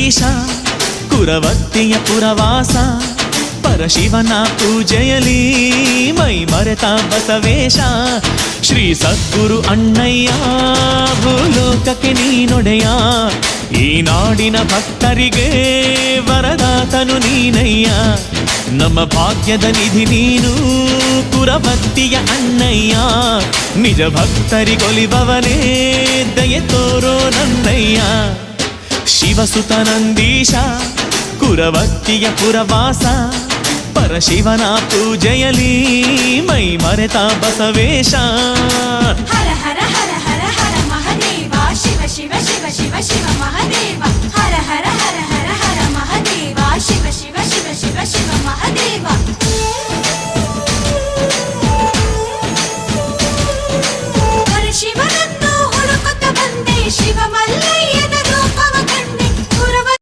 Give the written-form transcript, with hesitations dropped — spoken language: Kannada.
ನಂದೀಶ ಕುರವತ್ತಿಯ ಪುರವಾಸ ಪರಶಿವನ ಪೂಜೆಯಲಿ ಮೈ ಮರೆತ ಬಸವೇಶ ಶ್ರೀ ಸದ್ಗುರು ಅಣ್ಣಯ್ಯ ಭೂಲೋಕಕ್ಕೆ ನೀನೊಡೆಯ ಈ ನಾಡಿನ ಭಕ್ತರಿಗೆ ವರದಾತನು ನೀನಯ್ಯ ನಮ್ಮ ಭಾಗ್ಯದ ನಿಧಿ ನೀನು ಕುರವತ್ತಿಯ ಅಣ್ಣಯ್ಯ ನಿಜ ಭಕ್ತರಿಗೊಲಿಬವನೇ ದಯೆ ತೋರೋ ನನ್ನಯ್ಯ ಶಿವಸುತ ನಂದೀಶ ಕುರವತ್ತಿಯ ಪುರವಾಸ ಪರಶಿವನ ಪೂಜೆಯಲಿ ಮೈ ಮರೆತ ಬಸವೇಶ